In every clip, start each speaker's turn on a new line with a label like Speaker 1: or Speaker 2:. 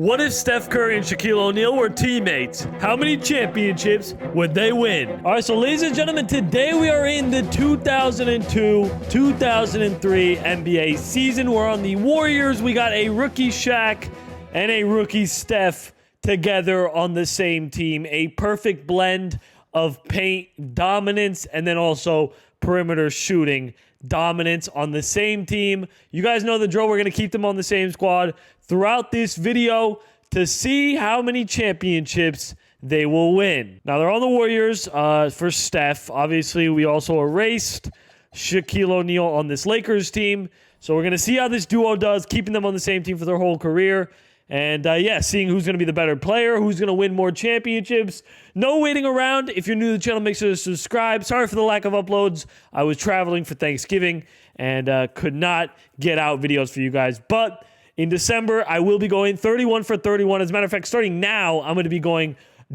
Speaker 1: What if Steph Curry and Shaquille O'Neal were teammates? How many championships would they win? All right, so ladies and gentlemen, today we are in the 2002-2003 NBA season. We're on the Warriors. We got a rookie Shaq and a rookie Steph together on the same team. A perfect blend of paint dominance and then also perimeter shooting dominance on the same team. You guys know the drill. We're going to keep them on the same squad throughout this video to see how many championships they will win. Now, they're on the Warriors for Steph. Obviously, we also erased Shaquille O'Neal on this Lakers team. So we're going to see how this duo does, keeping them on the same team for their whole career. And, seeing who's going to be the better player, who's going to win more championships. No waiting around. If you're new to the channel, make sure to subscribe. Sorry for the lack of uploads. I was traveling for Thanksgiving and could not get out videos for you guys. But in December, I will be going 31 for 31. As a matter of fact, starting now, I'm going to be going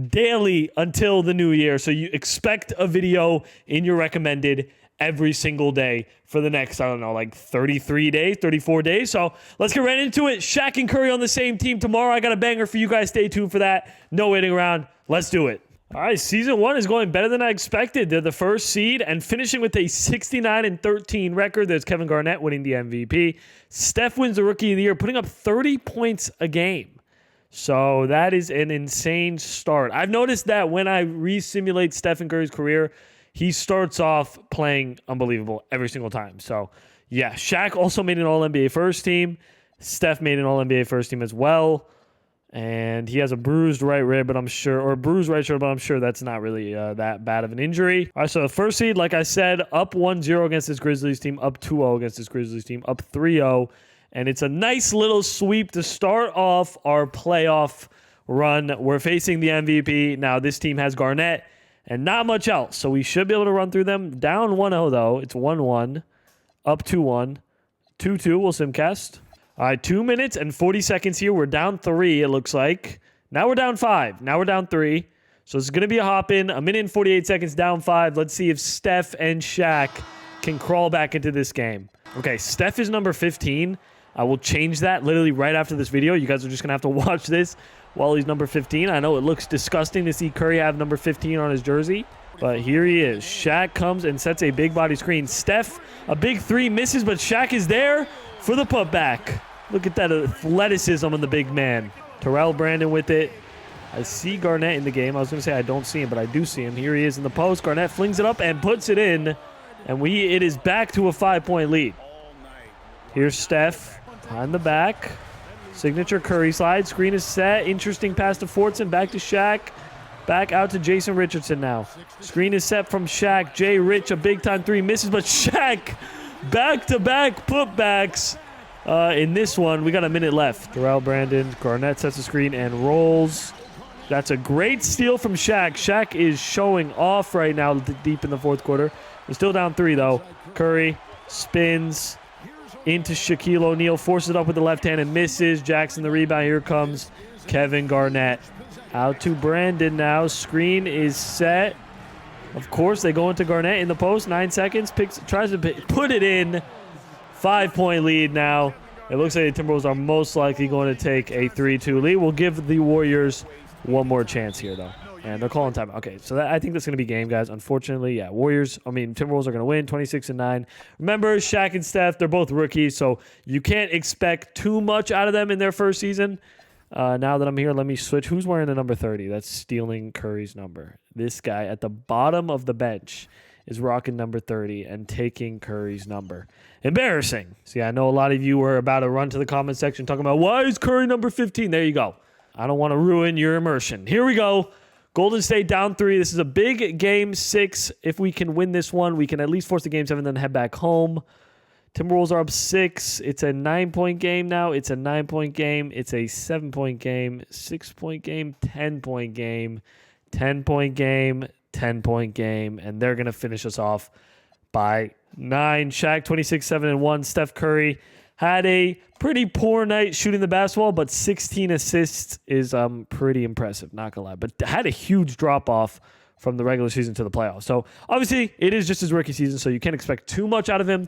Speaker 1: daily until the new year. So you expect a video in your recommended every single day for the next, 33 days, 34 days. So let's get right into it. Shaq and Curry on the same team tomorrow. I got a banger for you guys. Stay tuned for that. No waiting around. Let's do it. All right, season one is going better than I expected. They're the first seed and finishing with a 69-13 record. There's Kevin Garnett winning the MVP. Steph wins the Rookie of the Year, putting up 30 points a game. So that is an insane start. I've noticed that when I re-simulate Stephen Curry's career, he starts off playing unbelievable every single time. So, yeah, Shaq also made an All-NBA first team. Steph made an All-NBA first team as well. And he has a bruised right rib, but I'm sure, or bruised right shoulder, but I'm sure that's not really that bad of an injury. All right, so the first seed, like I said, up 1-0 against this Grizzlies team, up 2-0 against this Grizzlies team, up 3-0. And it's a nice little sweep to start off our playoff run. We're facing the MVP. Now, this team has Garnett and not much else, so we should be able to run through them. Down 1-0, though. It's 1-1, up 2-1, 2-2. We'll simcast. All right, 2 minutes and 40 seconds here. We're down 3, it looks like. Now we're down 5. Now we're down 3. So it's going to be a hop-in. A minute and 48 seconds, down 5. Let's see if Steph and Shaq can crawl back into this game. Okay, Steph is number 15. I will change that literally right after this video. You guys are just going to have to watch this while he's number 15. I know it looks disgusting to see Curry have number 15 on his jersey, but here he is. Shaq comes and sets a big body screen. Steph, a big three, misses, but Shaq is there for the putback. Look at that athleticism on the big man. Terrell Brandon with it. I see Garnett in the game. I was going to say I don't see him, but I do see him. Here he is in the post. Garnett flings it up and puts it in, and it is back to a 5-point lead. Here's Steph on the back. Signature Curry slide. Screen is set. Interesting pass to Fortson. Back to Shaq. Back out to Jason Richardson now. Screen is set from Shaq. Jay Rich, a big-time three, misses, but Shaq back-to-back putbacks. In this one, we got a minute left. Terrell Brandon, Garnett sets the screen and rolls. That's a great steal from Shaq. Shaq is showing off right now deep in the fourth quarter. We're still down 3, though. Curry spins into Shaquille O'Neal, forces it up with the left hand and misses. Jackson the rebound. Here comes Kevin Garnett. Out to Brandon now. Screen is set. Of course, they go into Garnett in the post. 9 seconds. Tries to put it in. 5-point lead now. It looks like the Timberwolves are most likely going to take a 3-2 lead. We'll give the Warriors one more chance here, though. And they're calling timeout. Okay, so I think that's going to be game, guys. Unfortunately, yeah, Timberwolves are going to win 26-9. Remember, Shaq and Steph, they're both rookies, so you can't expect too much out of them in their first season. Now that I'm here, let me switch. Who's wearing the number 30? That's stealing Curry's number. This guy at the bottom of the bench is rocking number 30 and taking Curry's number. Embarrassing. See, I know a lot of you were about to run to the comment section talking about, why is Curry number 15? There you go. I don't want to ruin your immersion. Here we go. Golden State down 3. This is a big game 6. If we can win this one, we can at least force the game 7, then head back home. Timberwolves are up 6. It's a 9-point game now. It's a 9-point game. It's a 7-point game, 6-point game, 10-point game, 10-point game, 10-point game, and they're going to finish us off by 9. Shaq, 26, 7, and 1. Steph Curry had a pretty poor night shooting the basketball, but 16 assists is pretty impressive, not going to lie. But had a huge drop-off from the regular season to the playoffs. So, obviously, it is just his rookie season, so you can't expect too much out of him.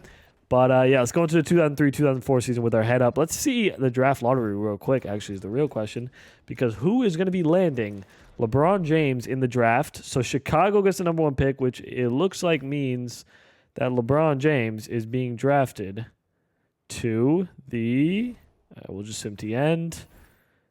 Speaker 1: But yeah, let's go into the 2003-2004 season with our head up. Let's see the draft lottery real quick, actually, is the real question. Because who is going to be landing LeBron James in the draft? So Chicago gets the number 1 pick, which it looks like means that LeBron James is being drafted to the, we'll just empty end.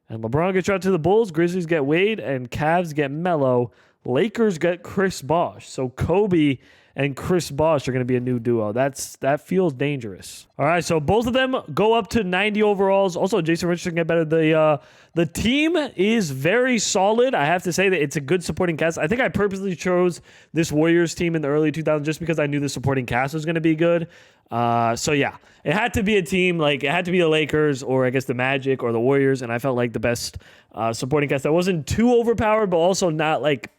Speaker 1: And LeBron gets drafted to the Bulls, Grizzlies get Wade, and Cavs get Melo. Lakers get Chris Bosh. So Kobe and Chris Bosh are going to be a new duo. That feels dangerous. All right, so both of them go up to 90 overalls. Also, Jason Richardson get better. The team is very solid. I have to say that it's a good supporting cast. I think I purposely chose this Warriors team in the early 2000s just because I knew the supporting cast was going to be good. So yeah, it had to be a team, like it had to be the Lakers or I guess the Magic or the Warriors, and I felt like the best supporting cast that wasn't too overpowered but also not like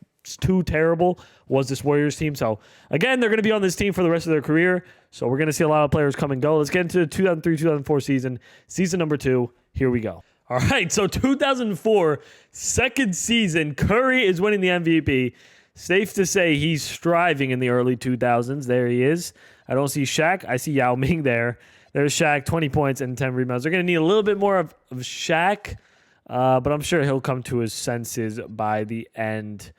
Speaker 1: too terrible was this Warriors team. So again, they're going to be on this team for the rest of their career. So we're going to see a lot of players come and go. Let's get into the 2003-2004 season number 2. Here we go. All right, so 2004, second season, Curry is winning the MVP. Safe to say he's striving in the early 2000s. There he is. I don't see Shaq. I see Yao Ming there. There's Shaq, 20 points and 10 rebounds. They're going to need a little bit more of Shaq, but I'm sure he'll come to his senses by the end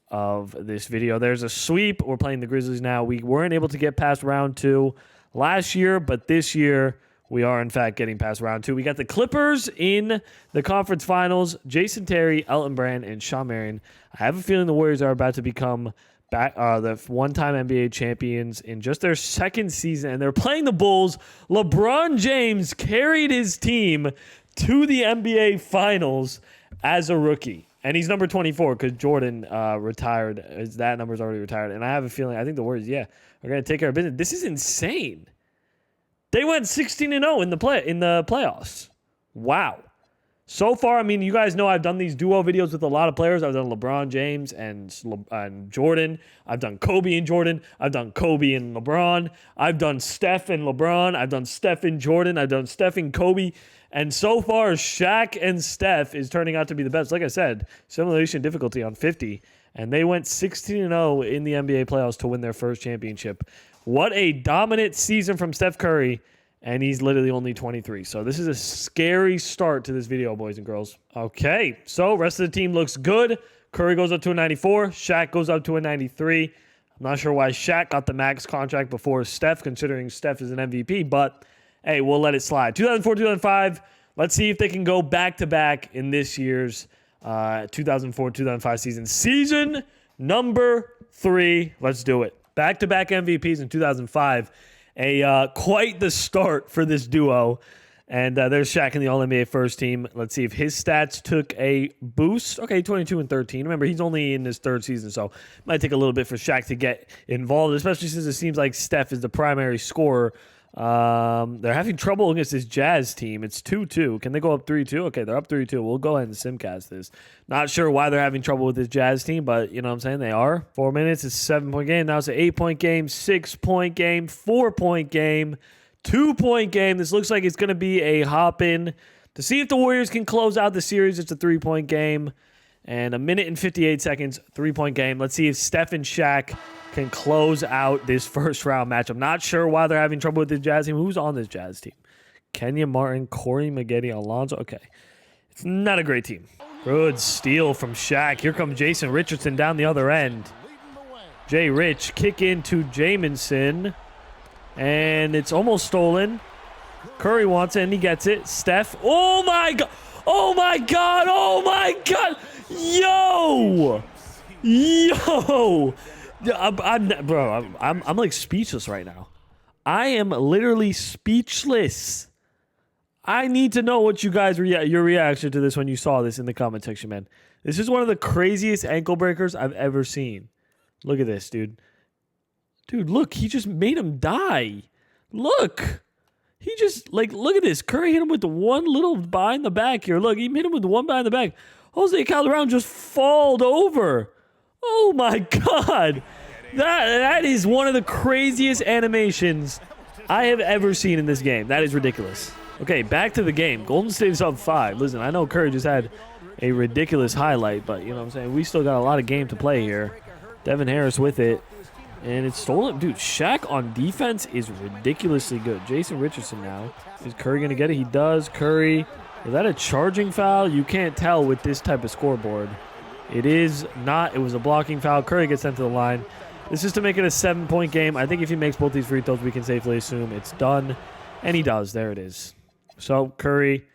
Speaker 1: of this video. There's a sweep. We're playing the Grizzlies now. We weren't able to get past round 2 last year, but this year we are, in fact, getting past round 2. We got the Clippers in the conference finals. Jason Terry, Elton Brand, and Shawn Marion. I have a feeling the Warriors are about to become the one-time NBA champions in just their second season, and they're playing the Bulls. LeBron James carried his team to the NBA Finals as a rookie. And he's number 24 because Jordan retired. That number's already retired. And I have a feeling, I think the Warriors, are going to take care of business. This is insane. They went 16-0 in the playoffs. Wow. So far, I mean, you guys know I've done these duo videos with a lot of players. I've done LeBron James and Jordan. I've done Kobe and Jordan. I've done Kobe and LeBron. I've done Steph and LeBron. I've done Steph and Jordan. I've done Steph and Kobe. And so far, Shaq and Steph is turning out to be the best. Like I said, simulation difficulty on 50. And they went 16-0 in the NBA playoffs to win their first championship. What a dominant season from Steph Curry. And he's literally only 23. So this is a scary start to this video, boys and girls. Okay, so rest of the team looks good. Curry goes up to a 94. Shaq goes up to a 93. I'm not sure why Shaq got the max contract before Steph, considering Steph is an MVP. But, hey, we'll let it slide. 2004-2005, let's see if they can go back-to-back in this year's 2004-2005 season. Season number 3. Let's do it. Back-to-back MVPs in 2005. Quite the start for this duo. And there's Shaq in the All-NBA first team. Let's see if his stats took a boost. Okay, 22 and 13. Remember, he's only in his third season, so it might take a little bit for Shaq to get involved, especially since it seems like Steph is the primary scorer. They're having trouble against this Jazz team. It's 2-2. Can they go up 3-2? Okay, they're up 3-2. We'll go ahead and simcast this. Not sure why they're having trouble with this Jazz team, but you know what I'm saying? They are. 4 minutes. It's a 7-point game. Now it's an 8-point game, 6-point game, 4-point game, 2-point game. This looks like it's going to be a hop-in. To see if the Warriors can close out the series, it's a 3-point game. And 1 minute and 58 seconds, 3-point game. Let's see if Steph and Shaq can close out this first round match. I'm not sure why they're having trouble with this Jazz team. Who's on this Jazz team? Kenya Martin, Corey Maggette, Alonzo. Okay. It's not a great team. Good steal from Shaq. Here comes Jason Richardson down the other end. Jay Rich kick into Jamison. And it's almost stolen. Curry wants it and he gets it. Steph. Oh my God. Oh my God. Oh my God. Yo. I'm like speechless right now. I am literally speechless. I need to know what you guys your reaction to this when you saw this in the comment section, man. This is one of the craziest ankle breakers I've ever seen. Look at this, dude. Dude, look, he just made him die. Look. He just, look at this. Curry hit him with the one little behind the back here. Look, he hit him with the one behind the back. Jose Calderon just falled over. Oh, my God. That is one of the craziest animations I have ever seen in this game. That is ridiculous. Okay, back to the game. Golden State is up 5. Listen, I know Curry just had a ridiculous highlight, but, you know what I'm saying, we still got a lot of game to play here. Devin Harris with it. And it's stolen. Dude, Shaq on defense is ridiculously good. Jason Richardson now. Is Curry going to get it? He does. Curry. Is that a charging foul? You can't tell with this type of scoreboard. It is not. It was a blocking foul. Curry gets sent to the line. This is to make it a 7-point game. I think if he makes both these free throws, we can safely assume it's done. And he does. There it is. So Curry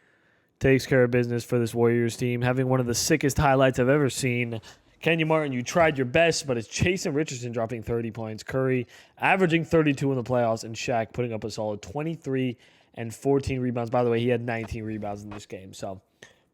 Speaker 1: takes care of business for this Warriors team, having one of the sickest highlights I've ever seen. Kenya Martin, you tried your best, but it's Jason Richardson dropping 30 points. Curry averaging 32 in the playoffs, and Shaq putting up a solid 23 and 14 rebounds. By the way, he had 19 rebounds in this game, so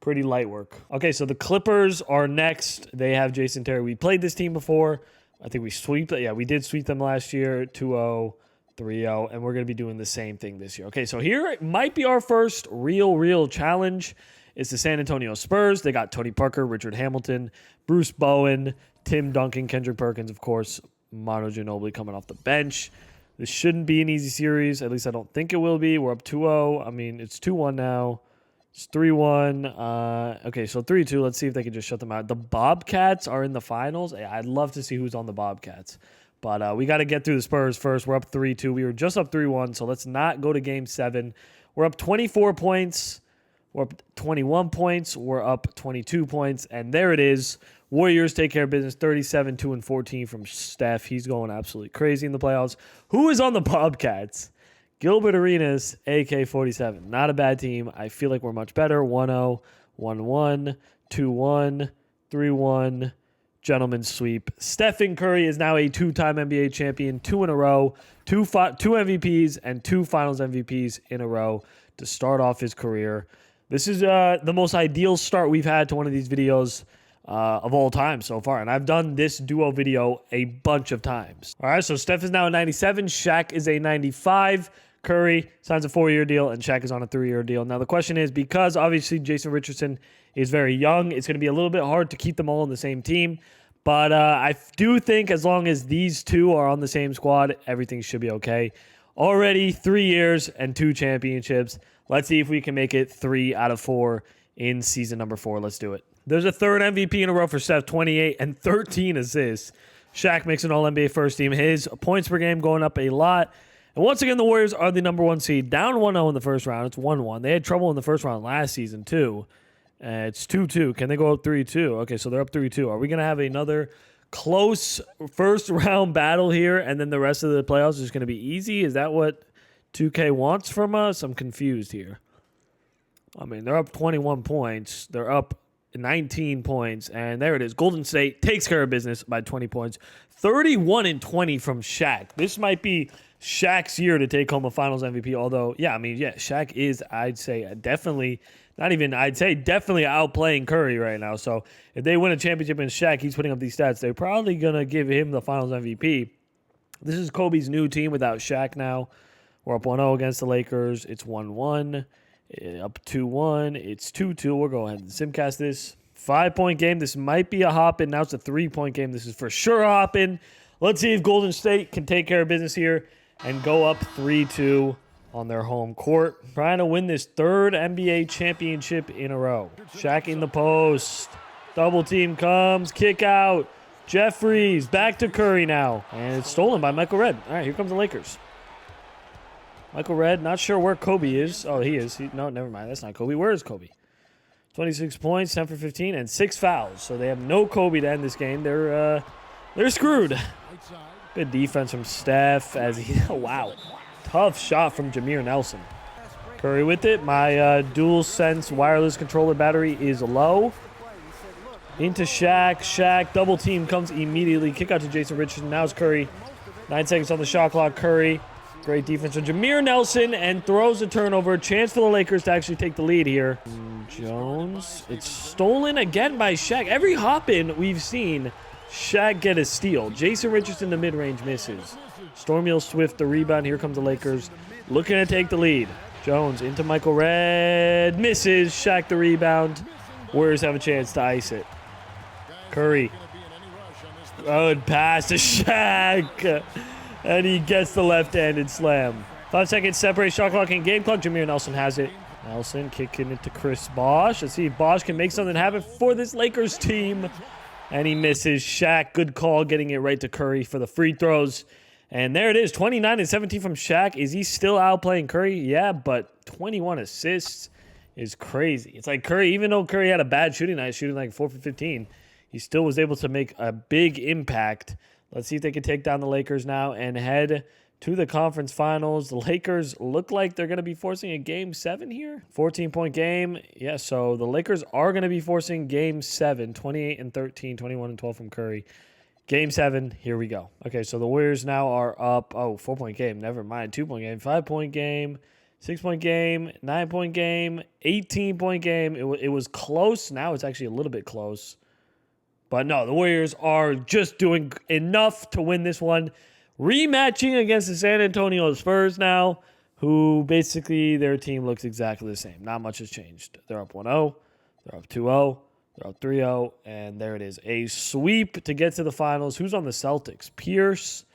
Speaker 1: pretty light work. Okay, so the Clippers are next. They have Jason Terry. We played this team before. I think we sweeped it. Yeah, we did sweep them last year, 2-0, 3-0, and we're going to be doing the same thing this year. Okay, so here might be our first real challenge. It's the San Antonio Spurs. They got Tony Parker, Richard Hamilton, Bruce Bowen, Tim Duncan, Kendrick Perkins, of course, Manu Ginobili coming off the bench. This shouldn't be an easy series. At least I don't think it will be. We're up 2-0. I mean, it's 2-1 now. It's 3-1. Okay, so 3-2. Let's see if they can just shut them out. The Bobcats are in the finals. I'd love to see who's on the Bobcats. But we got to get through the Spurs first. We're up 3-2. We were just up 3-1, so let's not go to Game 7. We're up 24 points. We're up 21 points. We're up 22 points. And there it is. Warriors take care of business. 37, 2, and 14 from Steph. He's going absolutely crazy in the playoffs. Who is on the Bobcats? Gilbert Arenas, AK-47. Not a bad team. I feel like we're much better. 1-0, 1-1, 2-1, 3-1. Gentleman's sweep. Stephen Curry is now a 2-time NBA champion, 2 in a row, two MVPs and 2 Finals MVPs in a row to start off his career. This is the most ideal start we've had to one of these videos of all time so far. And I've done this duo video a bunch of times. All right, so Steph is now a 97. Shaq is a 95. Curry signs a 4-year deal, and Shaq is on a 3-year deal. Now, the question is, because obviously Jason Richardson is very young, it's going to be a little bit hard to keep them all on the same team. But I do think as long as these two are on the same squad, everything should be okay. Already 3 years and 2 championships. Let's see if we can make it 3 out of 4 in season number 4. Let's do it. There's a third MVP in a row for Steph, 28 and 13 assists. Shaq makes an All-NBA first team. His points per game going up a lot. And once again, the Warriors are the number 1 seed. Down 1-0 in the first round. It's 1-1. They had trouble in the first round last season, too. It's 2-2. Can they go up 3-2? Okay, so they're up 3-2. Are we going to have another close first-round battle here, and then the rest of the playoffs is going to be easy? Is that what 2K wants from us? I'm confused here. I mean, they're up 21 points. They're up 19 points, and there it is. Golden State takes care of business by 20 points. 31 and 20 from Shaq. This might be Shaq's year to take home a Finals MVP, although, yeah, I mean, yeah, Shaq is, I'd say, definitely outplaying Curry right now. So if they win a championship and Shaq, he's putting up these stats, they're probably going to give him the Finals MVP. This is Kobe's new team without Shaq now. We're up 1-0 against the Lakers. It's 1-1. Up 2-1. It's 2-2. We'll go ahead and simcast this. 5-point game. This might be a hop-in. Now it's a 3-point game. This is for sure a hop-in. Let's see if Golden State can take care of business here and go up 3-2 on their home court. Trying to win this third NBA championship in a row. Shaq in the post. Double team comes. Kick out. Jeffries. Back to Curry now. And it's stolen by Michael Redd. All right, here comes the Lakers. Michael Redd, not sure where Kobe is. Oh, he is. No, never mind. That's not Kobe. Where is Kobe? 26 points, 10 for 15, and 6 fouls. So they have no Kobe to end this game. They're screwed. Good defense from Steph. Oh, wow. Tough shot from Jameer Nelson. Curry with it. My DualSense wireless controller battery is low. Into Shaq. Shaq, double team comes immediately. Kick out to Jason Richardson. Now it's Curry. 9 seconds on the shot clock. Curry. Great defense from Jameer Nelson, and throws a turnover. Chance for the Lakers to actually take the lead here. Jones. It's stolen again by Shaq. Every hop-in we've seen Shaq get a steal. Jason Richardson, the mid-range, misses. Stormiel Swift, the rebound. Here comes the Lakers. Looking to take the lead. Jones into Michael Redd. Misses. Shaq the rebound. Warriors have a chance to ice it. Curry. Good pass to Shaq. And he gets the left-handed slam. 5 seconds separate shot clock and game clock. Jameer Nelson has it. Nelson kicking it to Chris Bosh. Let's see if Bosh can make something happen for this Lakers team. And he misses. Shaq, good call, getting it right to Curry for the free throws. And there it is, 29 and 17 from Shaq. Is he still outplaying Curry? Yeah, but 21 assists is crazy. It's like Curry, even though Curry had a bad shooting night, shooting like 4 for 15, he still was able to make a big impact. Let's see if they can take down the Lakers now and head to the conference finals. The Lakers look like they're going to be forcing a game 7 here. 14-point game. Yeah, so the Lakers are going to be forcing game 7, 28 and 13, 21 and 12 from Curry. Game 7, here we go. Okay, so the Warriors now are up. Oh, 4-point game. Never mind. 2-point game, 5-point game, 6-point game, 9-point game, 18-point game. It was close. Now it's actually a little bit close. But no, the Warriors are just doing enough to win this one. Rematching against the San Antonio Spurs now, who basically their team looks exactly the same. Not much has changed. They're up 1-0. They're up 2-0. They're up 3-0. And there it is. A sweep to get to the finals. Who's on the Celtics? Pierce.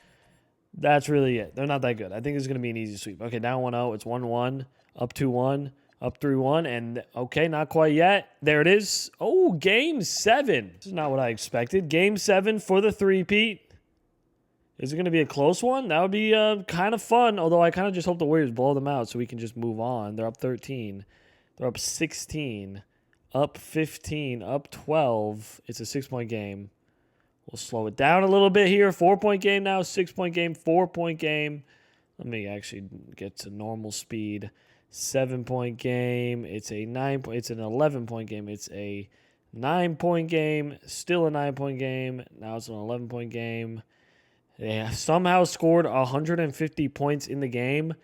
Speaker 1: That's really it. They're not that good. I think it's going to be an easy sweep. Okay, down 1-0. It's 1-1. Up 2-1. Up 3-1. And, okay, not quite yet. There it is. Oh, game 7. This is not what I expected. Game 7 for the three-peat. Is it going to be a close one? That would be kind of fun, although I kind of just hope the Warriors blow them out so we can just move on. They're up 13. They're up 16. Up 15. Up 12. It's a 6-point game. We'll slow it down a little bit here. 4-point game now. 6-point game. 4-point game. Let me actually get to normal speed. 7-point game. It's a 9. It's an 11-point game. It's a 9-point game. Still a 9-point game. Now it's an 11-point game. They somehow scored 150 points in the game,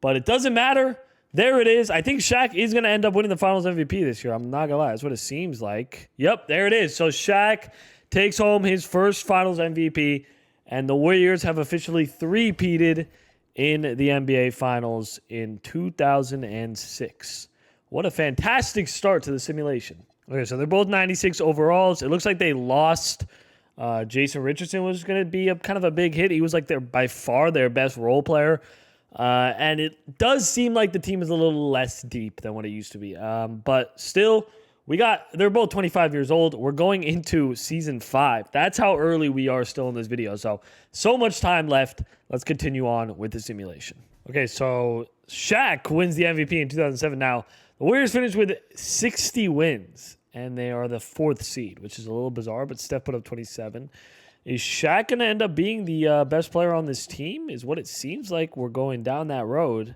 Speaker 1: but it doesn't matter. There it is. I think Shaq is going to end up winning the Finals MVP this year. I'm not going to lie. That's what it seems like. Yep, there it is. So Shaq takes home his first Finals MVP, and the Warriors have officially three-peated in the NBA Finals in 2006. What a fantastic start to the simulation. Okay, so they're both 96 overalls. It looks like they lost. Jason Richardson was going to be a kind of a big hit. He was like by far their best role player. And it does seem like the team is a little less deep than what it used to be. But still, they're both 25 years old. We're going into season 5. That's how early we are still in this video. So much time left. Let's continue on with the simulation. Okay, so Shaq wins the MVP in 2007. Now, the Warriors finished with 60 wins. And they are the 4th seed, which is a little bizarre, but Steph put up 27. Is Shaq going to end up being the best player on this team? Is what it seems like we're going down that road.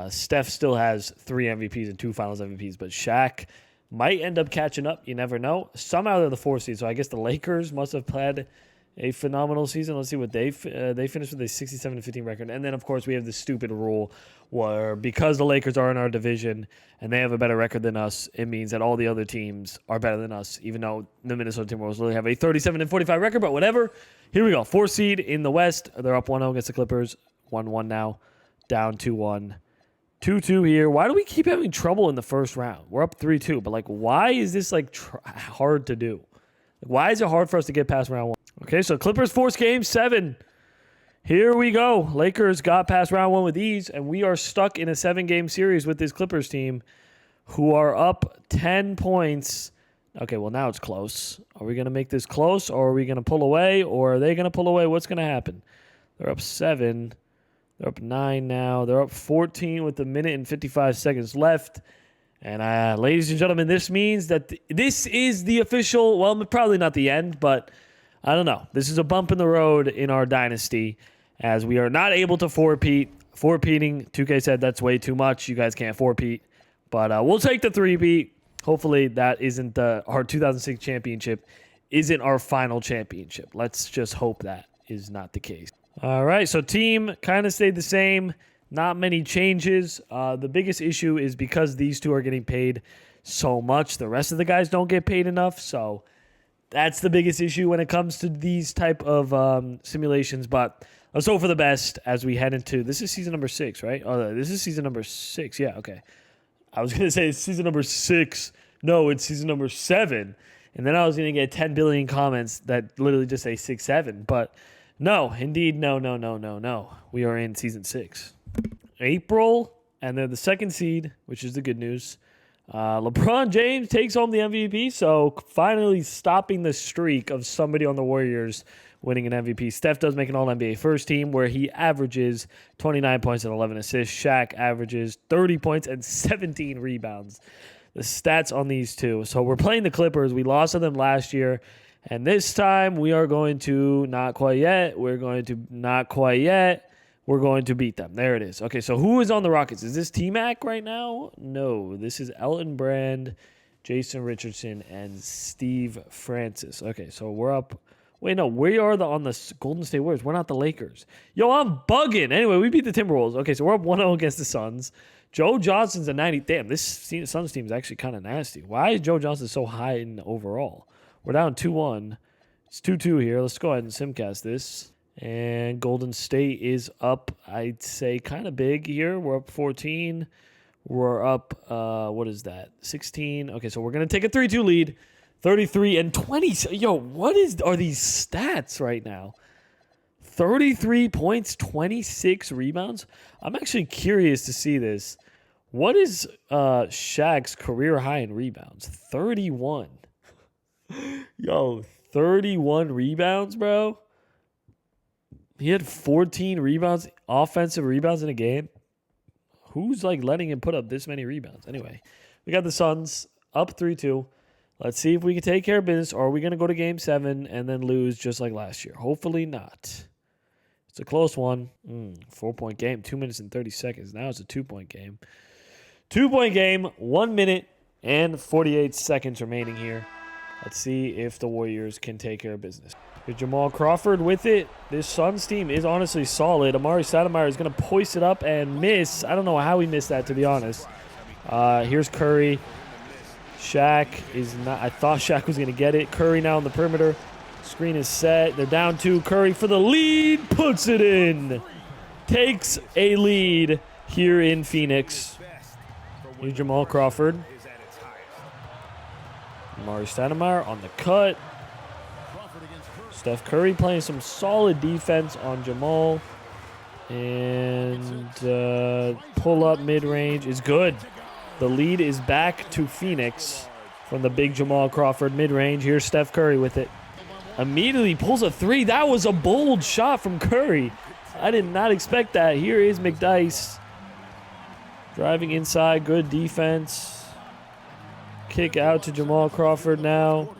Speaker 1: Steph still has 3 MVPs and 2 Finals MVPs, but Shaq might end up catching up. You never know. Somehow they're the 4th seed, so I guess the Lakers must have had a phenomenal season. Let's see what they finished with a 67-15 record. And then, of course, we have the stupid rule where because the Lakers are in our division and they have a better record than us, it means that all the other teams are better than us, even though the Minnesota Timberwolves really have a 37-45 record. But whatever. Here we go. 4th seed in the West. They're up 1-0 against the Clippers. 1-1 now. Down 2-1. 2-2 here. Why do we keep having trouble in the first round? We're up 3-2. But, why is this, hard to do? Why is it hard for us to get past round 1? Okay, so Clippers force game 7. Here we go. Lakers got past round 1 with ease, and we are stuck in a 7-game series with this Clippers team who are up 10 points. Okay, well, now it's close. Are we going to make this close, or are we going to pull away, or are they going to pull away? What's going to happen? They're up 7. They're up 9 now. They're up 14 with a minute and 55 seconds left. And ladies and gentlemen, this means that this is the official, well, probably not the end, but I don't know. This is a bump in the road in our dynasty as we are not able to four-peat. Four-peating, 2K said that's way too much. You guys can't four-peat. But we'll take the three-peat. Hopefully that isn't our 2006 championship isn't our final championship. Let's just hope that is not the case. All right, so team kind of stayed the same. Not many changes. The biggest issue is because these two are getting paid so much, the rest of the guys don't get paid enough. So that's the biggest issue when it comes to these type of simulations. But let's hope for the best as we head into, this is season number 6, right? Oh, this is season number 6. Yeah, okay. I was going to say it's season number 6. No, it's season number 7. And then I was going to get 10 billion comments that literally just say 6, 7. But no, indeed, no. We are in season 6. April, and they're the 2nd seed, which is the good news. LeBron James takes home the MVP, so finally stopping the streak of somebody on the Warriors winning an MVP. Steph does make an All-NBA first team where he averages 29 points and 11 assists. Shaq averages 30 points and 17 rebounds. The stats on these two. So we're playing the Clippers. We lost to them last year. And this time we are going to not quite yet. We're going to not quite yet. We're going to beat them. There it is. Okay, so who is on the Rockets? Is this T-Mac right now? No, this is Elton Brand, Jason Richardson, and Steve Francis. Okay, so we're up. Wait, no, we are on the Golden State Warriors. We're not the Lakers. Yo, I'm bugging. Anyway, we beat the Timberwolves. Okay, so we're up 1-0 against the Suns. Joe Johnson's a 90. Damn, this Suns team is actually kind of nasty. Why is Joe Johnson so high in overall? We're down 2-1. It's 2-2 here. Let's go ahead and simcast this. And Golden State is up, I'd say, kind of big here. We're up 14. We're up, what is that, 16? Okay, so we're going to take a 3-2 lead, 33 and 20. Yo, what are these stats right now? 33 points, 26 rebounds. I'm actually curious to see this. What is Shaq's career high in rebounds? 31. Yo, 31 rebounds, bro. He had 14 rebounds, offensive rebounds in a game. Who's like letting him put up this many rebounds? Anyway, we got the Suns up 3-2. Let's see if we can take care of business, or are we going to go to Game 7 and then lose just like last year? Hopefully not. It's a close one. 4-point game, 2 minutes and 30 seconds. Now it's a 2-point game. 2-point game, 1 minute and 48 seconds remaining here. Let's see if the Warriors can take care of business. Here's Jamal Crawford with it. This Suns team is honestly solid. Amari Stoudemire is going to hoist it up and miss. I don't know how he missed that, to be honest. Here's Curry. Shaq is not. I thought Shaq was going to get it. Curry now on the perimeter. Screen is set. They're down 2. Curry for the lead. Puts it in. Takes a lead here in Phoenix. Here's Jamal Crawford. Amari Stoudemire on the cut. Steph Curry playing some solid defense on Jamal. And pull-up mid-range is good. The lead is back to Phoenix from the big Jamal Crawford mid-range. Here's Steph Curry with it. Immediately pulls a 3. That was a bold shot from Curry. I did not expect that. Here is McDyess. Driving inside. Good defense. Kick out to Jamal Crawford now.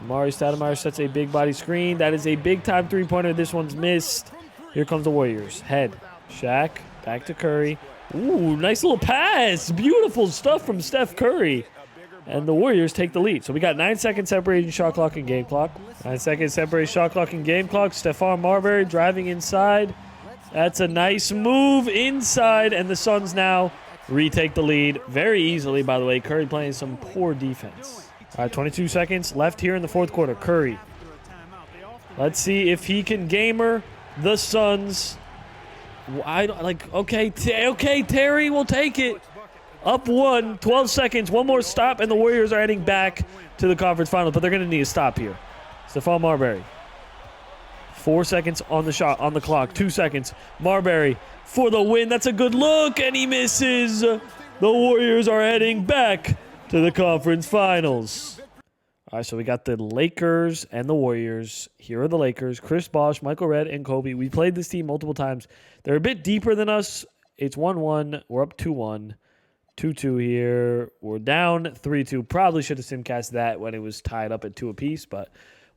Speaker 1: Amari Stoudemire sets a big body screen. That is a big-time three-pointer. This one's missed. Here comes the Warriors. Head. Shaq. Back to Curry. Ooh, nice little pass. Beautiful stuff from Steph Curry. And the Warriors take the lead. So we got 9 seconds separating shot clock and game clock. 9 seconds separating shot clock and game clock. Stephon Marbury driving inside. That's a nice move inside. And the Suns now retake the lead very easily, by the way. Curry playing some poor defense. All right, 22 seconds left here in the fourth quarter. Curry. Let's see if he can gamer the Suns. Okay, Terry will take it. Up 1, 12 seconds, one more stop, and the Warriors are heading back to the conference finals, but they're going to need a stop here. Stephon Marbury. 4 seconds on the shot, on the clock. 2 seconds. Marbury for the win. That's a good look, and he misses. The Warriors are heading back to the conference finals. All right, so we got the Lakers and the Warriors. Here are the Lakers. Chris Bosh, Michael Redd, and Kobe. We played this team multiple times. They're a bit deeper than us. It's 1-1. We're up 2-1. 2-2 here. We're down 3-2. Probably should have simcast that when it was tied up at 2 apiece, but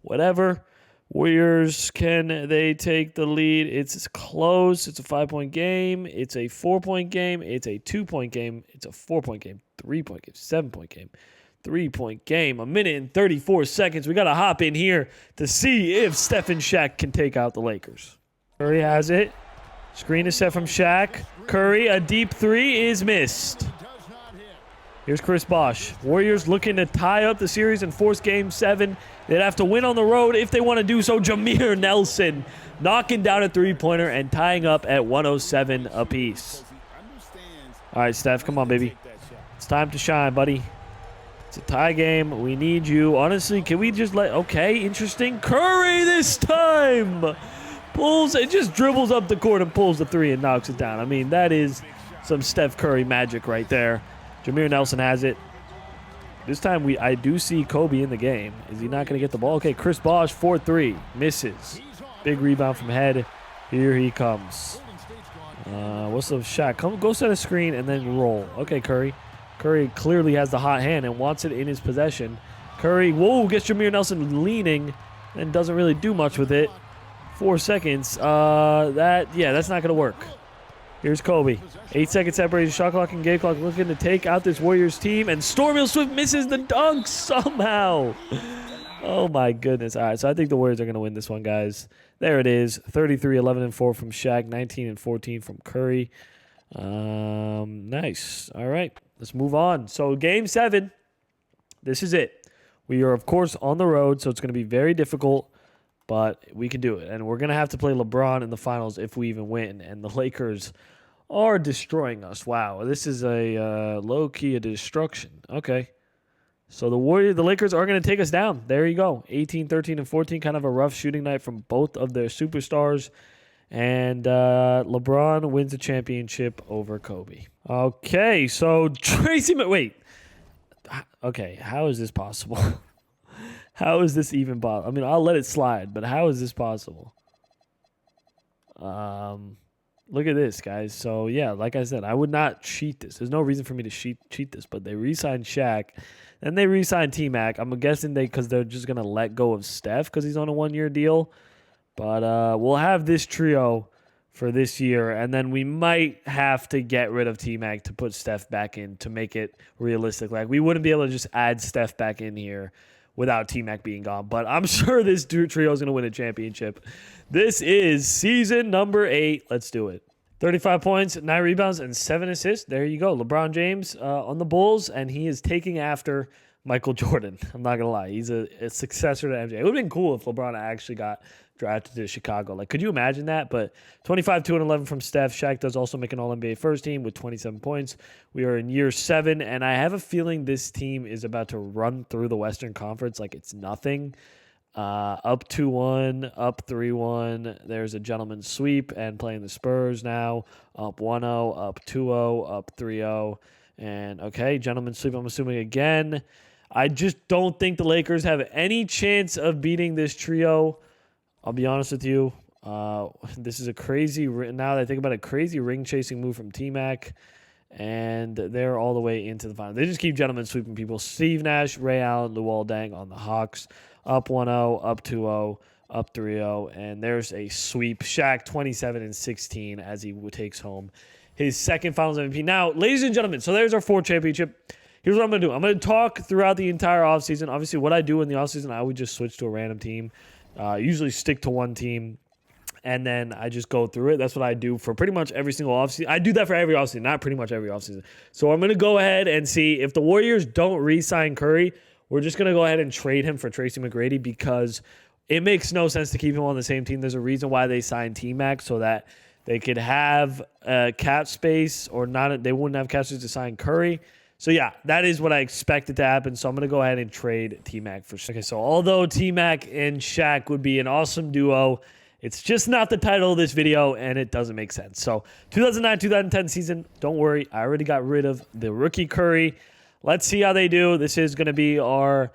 Speaker 1: whatever. Warriors, can they take the lead? It's close. It's a 5-point game. It's a 4-point game. It's a 2-point game. It's a 4-point game. 3-point game. 7-point game. 3-point game. 1 minute and 34 seconds. We got to hop in here to see if Steph and Shaq can take out the Lakers. Curry has it. Screen is set from Shaq. Curry, a deep 3 is missed. Here's Chris Bosh. Warriors looking to tie up the series and force Game 7. They'd have to win on the road if they want to do so. Jameer Nelson knocking down a three-pointer and tying up at 107 apiece. All right, Steph, come on, baby. It's time to shine, buddy. It's a tie game. We need you. Honestly, can we just let... Okay, interesting. Curry this time. Pulls, it just dribbles up the court and pulls the 3 and knocks it down. I mean, that is some Steph Curry magic right there. Jameer Nelson has it. This time I do see Kobe in the game. Is he not going to get the ball? Okay, Chris Bosh, 4-3. Misses. Big rebound from Head. Here he comes. What's up, Shaq? Go set a screen and then roll. Okay, Curry. Curry clearly has the hot hand and wants it in his possession. Curry, whoa, gets Jameer Nelson leaning and doesn't really do much with it. 4 seconds. That's not going to work. Here's Kobe. 8 seconds separation. Shot clock and game clock looking to take out this Warriors team. And Stormill Swift misses the dunk somehow. Oh, my goodness. All right, so I think the Warriors are going to win this one, guys. There it is. 33, 11, and 4 from Shaq. 19 and 14 from Curry. Nice. All right, let's move on. So Game 7, this is it. We are, of course, on the road, so it's going to be very difficult. But we can do it. And we're going to have to play LeBron in the finals if we even win. And the Lakers are destroying us. Wow. This is a low-key a destruction. Okay. So the Lakers are going to take us down. There you go. 18, 13, and 14. Kind of a rough shooting night from both of their superstars. And LeBron wins the championship over Kobe. Okay. So Tracy... Wait. Okay. How is this possible? How is this even possible? I mean, I'll let it slide, but how is this possible? Look at this, guys. So, yeah, like I said, I would not cheat this. There's no reason for me to cheat this, but they re-signed Shaq, and they re-signed T-Mac. I'm guessing because they're just going to let go of Steph because he's on a one-year deal. But we'll have this trio for this year, and then we might have to get rid of T-Mac to put Steph back in to make it realistic. Like, we wouldn't be able to just add Steph back in here without T-Mac being gone. But I'm sure this trio is going to win a championship. This is season number 8. Let's do it. 35 points, 9 rebounds, and 7 assists. There you go. LeBron James on the Bulls, and he is taking after Michael Jordan. I'm not going to lie. He's a successor to MJ. It would have been cool if LeBron actually got drafted to Chicago. Like, could you imagine that? But 25, 2, and 11 from Steph. Shaq does also make an All-NBA first team with 27 points. We are in year 7, and I have a feeling this team is about to run through the Western Conference like it's nothing. Up 2-1, up 3-1. There's a gentleman's sweep and playing the Spurs now. Up 1-0, up 2-0, up 3-0. And, okay, gentleman's sweep, I'm assuming again. I just don't think the Lakers have any chance of beating this trio. I'll be honest with you. This is a crazy, now that I think about it, crazy ring-chasing move from T-Mac. And they're all the way into the final. They just keep gentlemen sweeping people. Steve Nash, Ray Allen, Luol Deng on the Hawks. Up 1-0, up 2-0, up 3-0. And there's a sweep. Shaq 27 and 16 as he takes home his second Finals MVP. Now, ladies and gentlemen, so there's our 4th championship. Here's what I'm going to do. I'm going to talk throughout the entire offseason. Obviously, what I do in the offseason, I would just switch to a random team. Usually stick to one team, and then I just go through it. That's what I do for pretty much every single offseason. I do that for every offseason, not pretty much every offseason. So I'm going to go ahead and see if the Warriors don't re-sign Curry, we're just going to go ahead and trade him for Tracy McGrady because it makes no sense to keep him on the same team. There's a reason why they signed T-Mac so that they could have cap space or not. They wouldn't have cap space to sign Curry. So, yeah, that is what I expected to happen. So, I'm going to go ahead and trade T-Mac for Shaq. Okay, so although T-Mac and Shaq would be an awesome duo, it's just not the title of this video, and it doesn't make sense. So, 2009-2010 season, don't worry. I already got rid of the rookie Curry. Let's see how they do. This is going to be our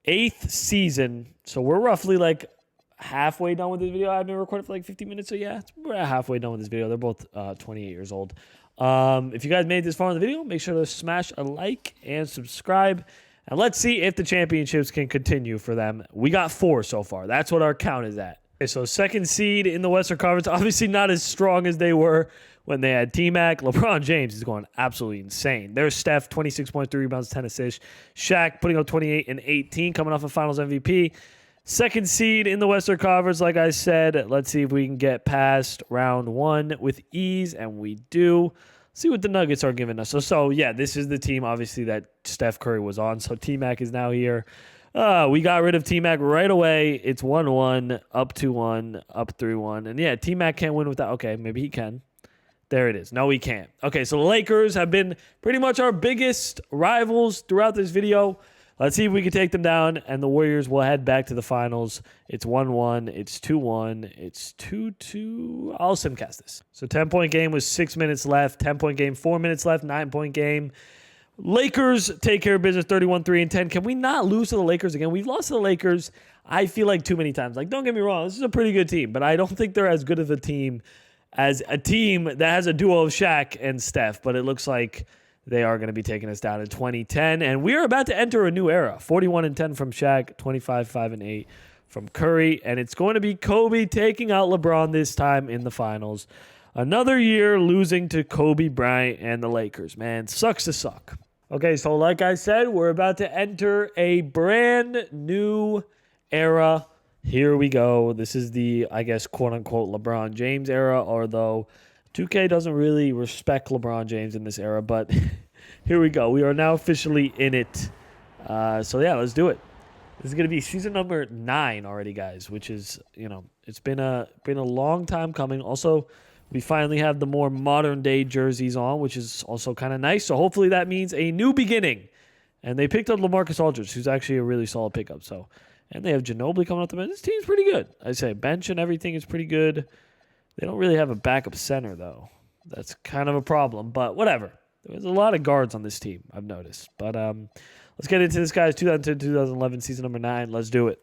Speaker 1: 8th season. So, we're roughly like halfway done with this video. I've been recording for like 50 minutes. So, yeah, we're halfway done with this video. They're both 28 years old. If you guys made this far in the video, make sure to smash a like and subscribe. And let's see if the championships can continue for them. We got 4 so far. That's what our count is at. Okay, so 2nd seed in the Western Conference. Obviously not as strong as they were when they had T-Mac. LeBron James is going absolutely insane. There's Steph, 26.3 rebounds, 10 assists. Shaq putting up 28 and 18, coming off a Finals MVP. 2nd seed in the Western Conference, like I said. Let's see if we can get past round 1 with ease, and we do. See what the Nuggets are giving us. So yeah, this is the team, obviously, that Steph Curry was on. So T-Mac is now here. We got rid of T-Mac right away. It's 1-1, up 2-1, up 3-1. And yeah, T-Mac can't win without. Okay, maybe he can. There it is. No, he can't. Okay, so the Lakers have been pretty much our biggest rivals throughout this video. Let's see if we can take them down, and the Warriors will head back to the finals. It's 1-1. It's 2-1. It's 2-2. I'll simcast this. So 10-point game with 6 minutes left. 10-point game, 4 minutes left. 9-point game. Lakers take care of business 31-3-10. Can we not lose to the Lakers again? We've lost to the Lakers, I feel like, too many times. Like, don't get me wrong, this is a pretty good team, but I don't think they're as good of a team as a team that has a duo of Shaq and Steph. But it looks like they are going to be taking us down in 2010. And we are about to enter a new era. 41-10 from Shaq, 25-5-8 from Curry. And it's going to be Kobe taking out LeBron this time in the finals. Another year losing to Kobe Bryant and the Lakers. Man, sucks to suck. Okay, so like I said, we're about to enter a brand new era. Here we go. This is the, I guess, quote-unquote LeBron James era, although 2K doesn't really respect LeBron James in this era, but here we go. We are now officially in it. So, yeah, let's do it. This is going to be season number 9 already, guys, which is, you know, it's been a long time coming. Also, we finally have the more modern-day jerseys on, which is also kind of nice. So hopefully that means a new beginning. And they picked up LaMarcus Aldridge, who's actually a really solid pickup. So, and they have Ginobili coming up the bench. This team's pretty good. I say bench and everything is pretty good. They don't really have a backup center, though. That's kind of a problem, but whatever. There's a lot of guards on this team, I've noticed. But let's get into this, guys. 2010-2011, season number 9. Let's do it.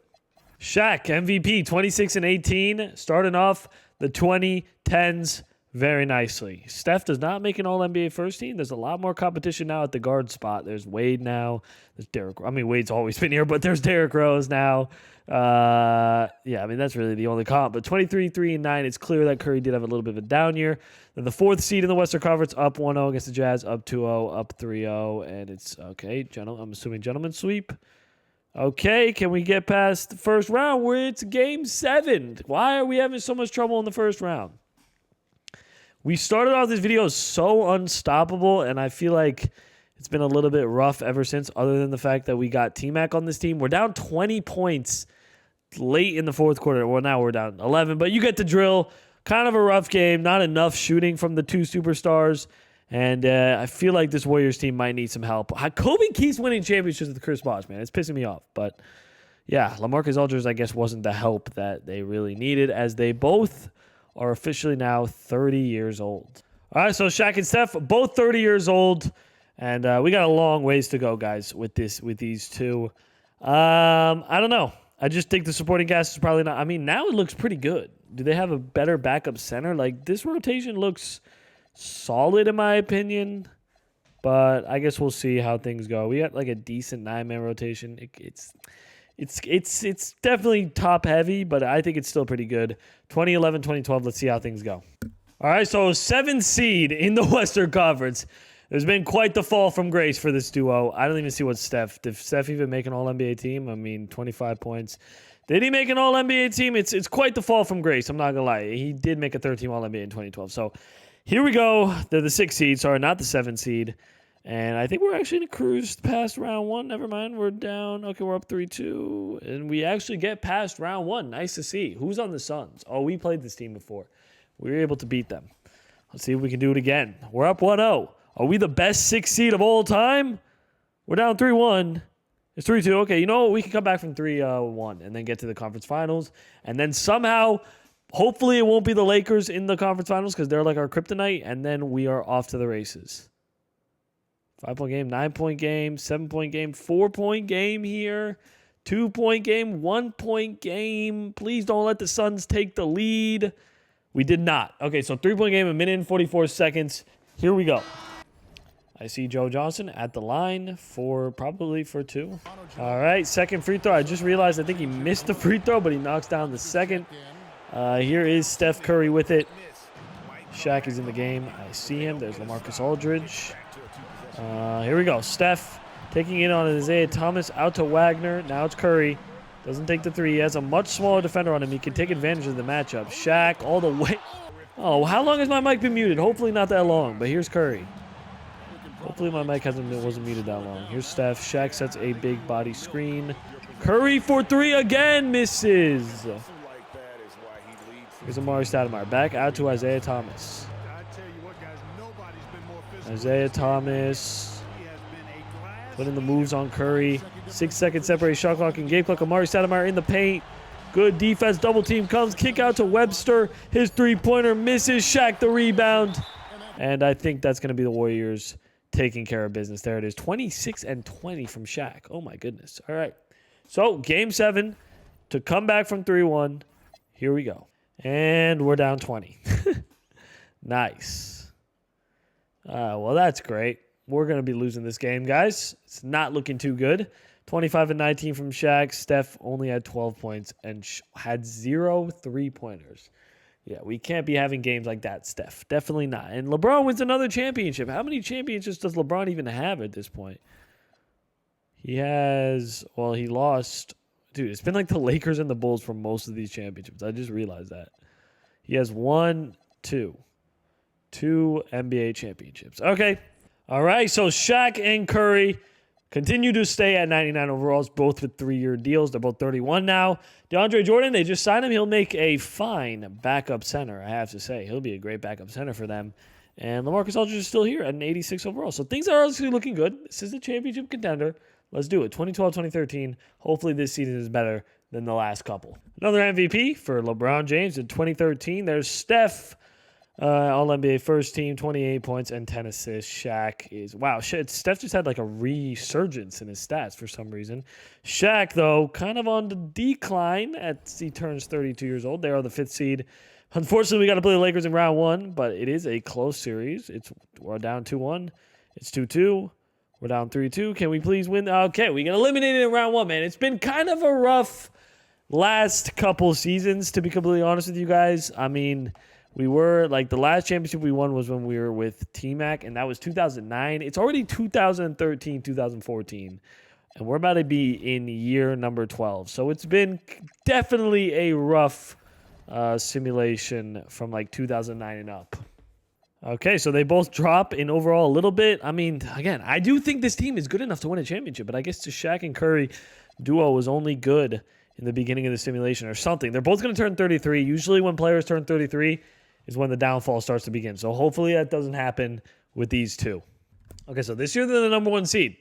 Speaker 1: Shaq, MVP, 26-18, starting off the 2010s very nicely. Steph does not make an All-NBA first team. There's a lot more competition now at the guard spot. There's Wade now. There's Derrick. I mean, Wade's always been here, but there's Derrick Rose now. Yeah, I mean, that's really the only comp. But 23-3-9, it's clear that Curry did have a little bit of a down year. Then the 4th seed in the Western Conference, up 1-0 against the Jazz, up 2-0, up 3-0, and it's, okay, I'm assuming gentleman sweep. Okay, can we get past the first round where it's game 7? Why are we having so much trouble in the first round? We started off this video so unstoppable, and I feel like it's been a little bit rough ever since, other than the fact that we got T-Mac on this team. We're down 20 points late in the 4th quarter. Well, now we're down 11, but you get the drill. Kind of a rough game, not enough shooting from the 2 superstars. And I feel like this Warriors team might need some help. Kobe keeps winning championships with Chris Bosh, man. It's pissing me off. But, yeah, LaMarcus Aldridge, I guess, wasn't the help that they really needed, as they both are officially now 30 years old. All right, so Shaq and Steph, both 30 years old. And we got a long ways to go, guys, with these two. I don't know. I just think the supporting cast is probably not. I mean, now it looks pretty good. Do they have a better backup center? Like, this rotation looks solid in my opinion, but I guess we'll see how things go. We got like a decent 9-man rotation. It's definitely top heavy, but I think it's still pretty good. 2011, 2012. Let's see how things go. All right, so 7th seed in the Western Conference. There's been quite the fall from grace for this duo. I don't even see what Steph. Did Steph even make an All-NBA team? I mean, 25 points. Did he make an All-NBA team? It's quite the fall from grace. I'm not gonna lie. He did make a 13 All-NBA in 2012. So here we go. They're the 6th seed. Sorry, not the 7th seed. And I think we're actually going to cruise past round 1. Never mind. We're down. Okay, we're up 3-2. And we actually get past round 1. Nice to see. Who's on the Suns? Oh, we played this team before. We were able to beat them. Let's see if we can do it again. We're up 1-0. Are we the best 6th seed of all time? We're down 3-1. It's 3-2. Okay, you know what? We can come back from 3-1 and then get to the conference finals. And then somehow, hopefully it won't be the Lakers in the conference finals because they're like our kryptonite. And then we are off to the races. 5-point game, 9-point game, 7-point game, 4-point game here, 2-point game, 1-point game. Please don't let the Suns take the lead. We did not. Okay, so 3-point game, 1 minute and 44 seconds. Here we go. I see Joe Johnson at the line probably for 2. All right, second free throw. I just realized I think he missed the free throw, but he knocks down the second. Here is Steph Curry with it. Shaq is in the game. I see him. There's LaMarcus Aldridge. Here we go. Steph taking it on Isaiah Thomas out to Wagner. Now it's Curry. Doesn't take the 3. He has a much smaller defender on him. He can take advantage of the matchup. Shaq all the way. Oh, how long has my mic been muted? Hopefully not that long, but here's Curry. Hopefully my mic wasn't muted that long. Here's Steph. Shaq sets a big body screen. Curry for 3 again. Misses. Here's Amari Stoudemire. Back out to Isaiah Thomas. Isaiah Thomas putting the moves on Curry. 6-second separate shot clock and game clock. Amari Stoudemire in the paint. Good defense. Double team comes. Kick out to Webster. His 3-pointer misses. Shaq the rebound. And I think that's going to be the Warriors taking care of business. There it is. 26-20 from Shaq. Oh, my goodness. All right. So, game 7 to come back from 3-1. Here we go. And we're down 20. Nice. Well, that's great. We're going to be losing this game, guys. It's not looking too good. 25-19 from Shaq. Steph only had 12 points and had 0 3-pointers. Yeah, we can't be having games like that, Steph. Definitely not. And LeBron wins another championship. How many championships does LeBron even have at this point? He has, well, he lost. Dude, it's been like the Lakers and the Bulls for most of these championships. I just realized that. He has two NBA championships. Okay. All right, so Shaq and Curry continue to stay at 99 overalls, both with 3-year deals. They're both 31 now. DeAndre Jordan, they just signed him. He'll make a fine backup center, I have to say. He'll be a great backup center for them. And LaMarcus Aldridge is still here at an 86 overall. So things are actually looking good. This is a championship contender. Let's do it. 2012, 2013. Hopefully this season is better than the last couple. Another MVP for LeBron James in 2013. There's Steph. All-NBA first team, 28 points and 10 assists. Shaq is, wow, Steph just had like a resurgence in his stats for some reason. Shaq, though, kind of on the decline as he turns 32 years old. They are the 5th seed. Unfortunately, we got to play the Lakers in round 1, but it is a close series. We're down 2-1. It's 2-2. We're down 3-2. Can we please win? Okay, we get eliminated in round 1, man. It's been kind of a rough last couple seasons, to be completely honest with you guys. I mean, we were, like, the last championship we won was when we were with T-Mac, and that was 2009. It's already 2013, 2014, and we're about to be in year number 12. So it's been definitely a rough simulation from, like, 2009 and up. Okay, so they both drop in overall a little bit. I mean, again, I do think this team is good enough to win a championship, but I guess the Shaq and Curry duo was only good in the beginning of the simulation or something. They're both going to turn 33. Usually when players turn 33 is when the downfall starts to begin. So hopefully that doesn't happen with these two. Okay, so this year they're the number 1 seed.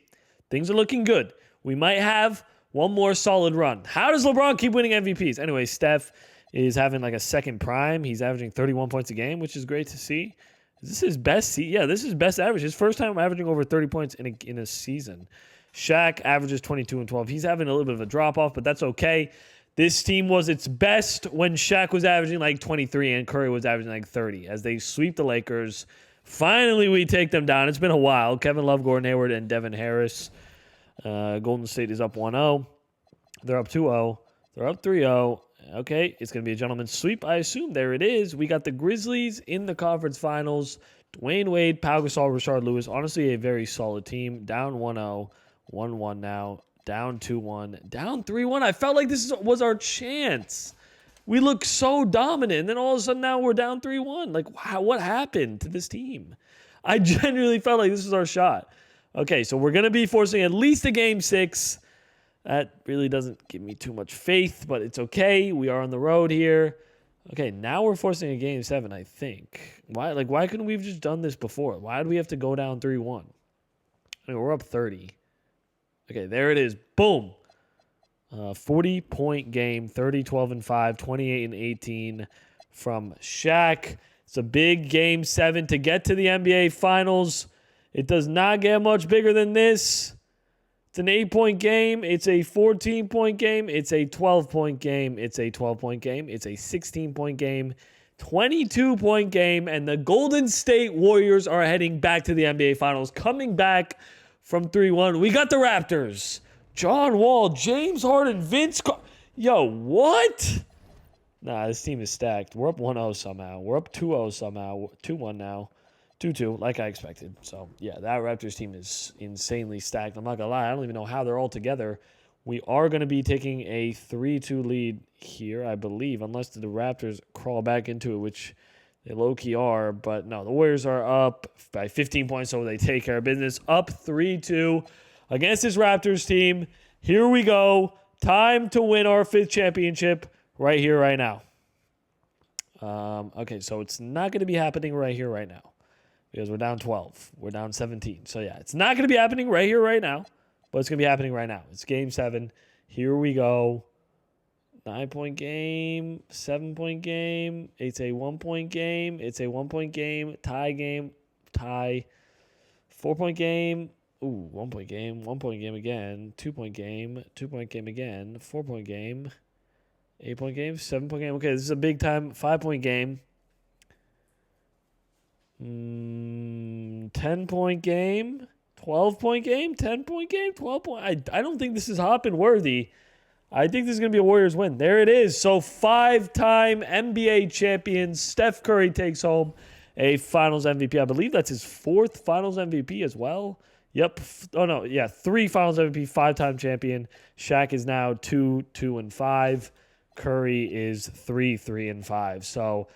Speaker 1: Things are looking good. We might have one more solid run. How does LeBron keep winning MVPs? Anyway, Steph is having like a second prime. He's averaging 31 points a game, which is great to see. Is this his best season? Yeah, this is best average. His first time averaging over 30 points in a season. Shaq averages 22 and 12. He's having a little bit of a drop-off, but that's okay. This team was its best when Shaq was averaging like 23 and Curry was averaging like 30 as they sweep the Lakers. Finally, we take them down. It's been a while. Kevin Love, Gordon Hayward, and Devin Harris. Golden State is up 1-0. They're up 2-0. They're up 3-0. Okay, it's going to be a gentleman's sweep, I assume. There it is. We got the Grizzlies in the conference finals. Dwayne Wade, Pau Gasol, Rashard Lewis. Honestly, a very solid team. Down 1-0. 1-1 now. Down 2-1. Down 3-1. I felt like this was our chance. We look so dominant. And then all of a sudden now we're down 3-1. Like, wow, what happened to this team? I genuinely felt like this was our shot. Okay, so we're going to be forcing at least a game 6. That really doesn't give me too much faith, but it's okay. We are on the road here. Okay, now we're forcing a game 7, I think. Why couldn't we have just done this before? Why do we have to go down 3-1? I mean, we're up 30. Okay, there it is. Boom. 40-point game, 30, 12, and 5, 28 and 18 from Shaq. It's a big game 7 to get to the NBA Finals. It does not get much bigger than this. It's an 8-point game. It's a 14-point game. It's a 12-point game. It's a 12-point game. It's a 16-point game. 22-point game. And the Golden State Warriors are heading back to the NBA Finals, coming back from 3-1. We got the Raptors. John Wall, James Harden, Yo, what? Nah, this team is stacked. We're up 1-0 somehow. We're up 2-0 somehow. 2-1 now. 2-2, like I expected. So, yeah, that Raptors team is insanely stacked. I'm not going to lie. I don't even know how they're all together. We are going to be taking a 3-2 lead here, I believe, unless the Raptors crawl back into it, which they low-key are. But, no, the Warriors are up by 15 points, so they take care of business. Up 3-2 against this Raptors team. Here we go. Time to win our 5th championship right here, right now. Okay, so it's not going to be happening right here, right now. Because we're down 12. We're down 17. So, yeah, it's not going to be happening right here, right now. But it's going to be happening right now. It's game 7. Here we go. 9-point game. 7-point game. It's a 1-point game. It's a 1-point game. Tie game. Tie. 4-point game. Ooh, 1-point game. 1-point game again. 2-point game. 2-point game again. 4-point game. 8-point game. 7-point game. Okay, this is a big time 5-point game. 10-point game. 12-point game. 10-point game. 12-point. I don't think this is Hoppin worthy. I think this is going to be a Warriors win. There it is. So 5-time NBA champion Steph Curry takes home a Finals MVP. I believe that's his 4th Finals MVP as well. Yep. Oh, no. Yeah. 3 Finals MVP, 5-time champion. Shaq is now 2-5. Curry is 3-5. So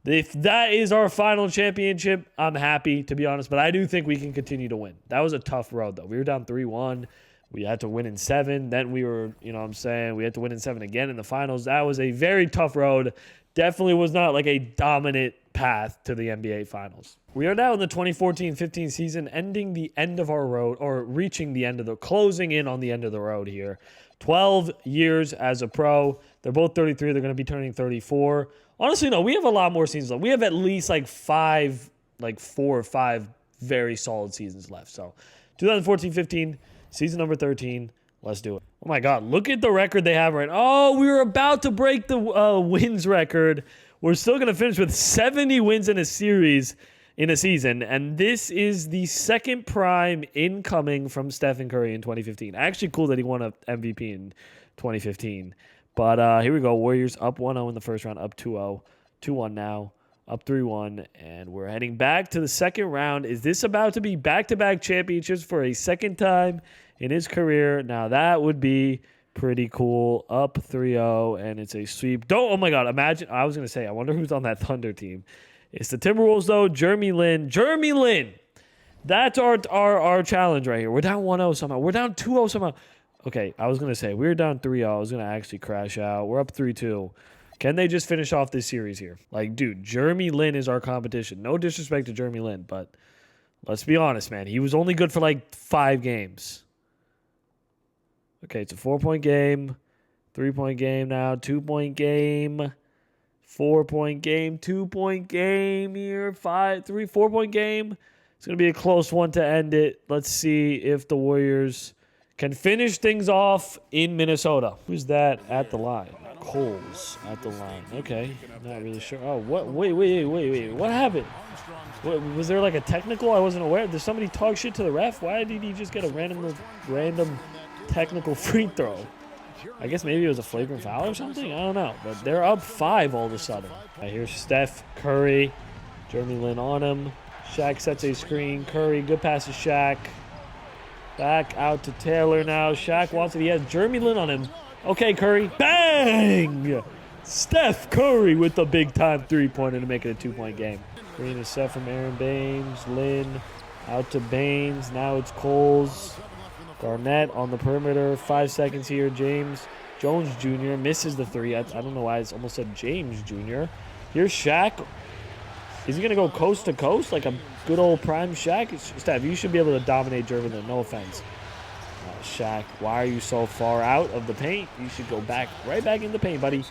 Speaker 1: if that is our final championship, I'm happy, to be honest. But I do think we can continue to win. That was a tough road, though. We were down 3-1. We had to win in 7. Then we were, you know what I'm saying, we had to win in 7 again in the finals. That was a very tough road. Definitely was not like a dominant path to the NBA Finals. We are now in the 2014-15 season, ending the end of our road, or reaching the end of the, closing in on the end of the road here. 12 years as a pro. They're both 33. They're going to be turning 34. Honestly, no, we have a lot more seasons left. We have at least like 4 or 5 very solid seasons left. So 2014-15, season number 13. Let's do it. Oh, my God. Look at the record they have right now. Oh, we were about to break the wins record. We're still going to finish with 70 wins in a series in a season. And this is the second prime incoming from Stephen Curry in 2015. Actually, cool that he won an MVP in 2015. But here we go. Warriors up 1-0 in the first round, up 2-0. 2-1 now, up 3-1. And we're heading back to the second round. Is this about to be back-to-back championships for a second time in his career? Now, that would be pretty cool. Up 3-0, and it's a sweep. Oh, my God. Imagine. I was going to say, I wonder who's on that Thunder team. It's the Timberwolves, though. Jeremy Lin. Jeremy Lin. That's our challenge right here. We're down 1-0 somehow. We're down 2-0 somehow. Okay, I was going to say, we were down 3-0. I was going to actually crash out. We're up 3-2. Can they just finish off this series here? Like, dude, Jeremy Lin is our competition. No disrespect to Jeremy Lin, but let's be honest, man. He was only good for like 5 games. Okay, it's a 4-point game. 3-point game now. 2-point game. 4-point game. 2-point game here. 4-point game. It's going to be a close one to end it. Let's see if the Warriors can finish things off in Minnesota. Who's that at the line? Coles at the line. Okay, not really sure. Oh, what? Wait. What happened? Was there like a technical? I wasn't aware. Did somebody talk shit to the ref? Why did he just get a random technical free throw? I guess maybe it was a flagrant foul or something? I don't know. But they're up 5 all of a sudden. Here's Steph Curry. Jeremy Lin on him. Shaq sets a screen. Curry, good pass to Shaq. Back out to Taylor now. Shaq wants it. He has Jeremy Lin on him. Okay, Curry. Bang! Steph Curry with the big-time 3-pointer to make it a 2-point game. Green is set from Aaron Baines. Lin out to Baines. Now it's Coles. Garnett on the perimeter. 5 seconds here. Jones Jr. misses the 3. I don't know why I almost said James Jr. Here's Shaq. Is he going to go coast to coast like a good old prime Shaq? Steph, you should be able to dominate Jeremy Lin. No offense. Shaq, why are you so far out of the paint? You should go right back in the paint, buddy.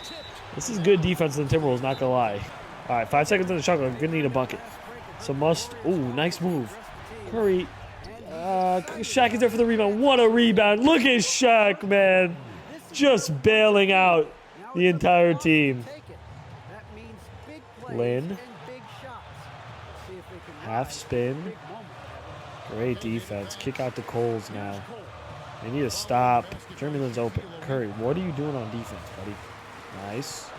Speaker 1: This is good defense in the Timberwolves, not going to lie. All right, 5 seconds on the shot clock. Going to need a bucket. So ooh, nice move. Curry. Shaq is there for the rebound. What a rebound. Look at Shaq, man. Just bailing out the entire team. Lin. Half spin. Great defense. Kick out to Coles now. They need to stop. Jeremy Lin's open. Curry, what are you doing on defense, buddy? Nice.